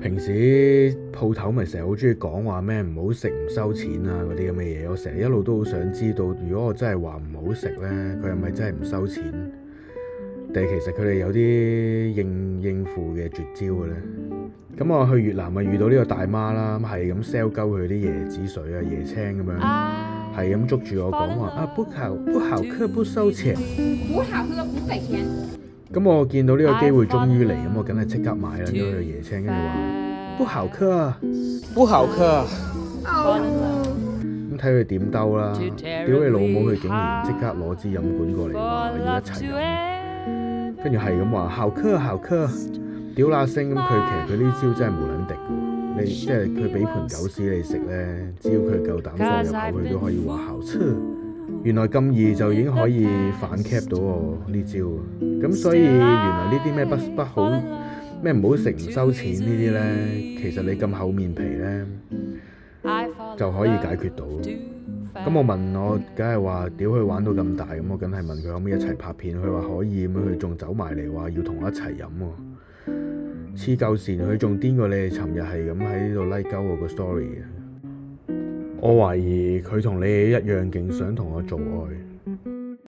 平時鋪頭咪成日好中意講話咩唔好食唔收錢啊嗰啲咁嘅嘢，我成日一路都好想知道，如果我真係話唔好食呢，佢係咪真係唔收錢？定係其實佢哋有啲應付嘅絕招嘅呢？咁我去越南咪遇到呢個大媽啦，係咁 sell 鳩佢啲椰子水啊、椰青咁樣，係咁捉住我講話啊，不好喝不收錢，不好喝不給錢。咁我見到呢個機會終於嚟，咁我梗係即刻買啦，因為佢椰青，跟住話不好喝啊，不好喝啊，咁睇佢點兜啦，屌你老母，佢竟然即刻攞支飲管過嚟話要一齊飲，跟住係咁話好喝好喝，屌啦聲，咁其實佢呢招真係無撚敵嘅，你即係佢俾盤狗屎你食咧，只要佢夠膽放入口，佢都可以話好吃。原來咁易就已經可以反 cap 到我呢招，咁所以原來呢啲咩不好咩唔好食唔收錢呢啲呢，其實你咁厚面皮呢，就可以解決到。咁我問我，梗係話屌佢玩到咁大，咁我梗係問佢可唔可以一齊拍片，佢話可以，咁佢仲走埋嚟話要同我一齊飲喎，黐鳩線，佢仲癲過你哋尋日係咁喺呢度 like 鳩我個 story 嘅。我懷疑佢同你一樣勁想同我做愛。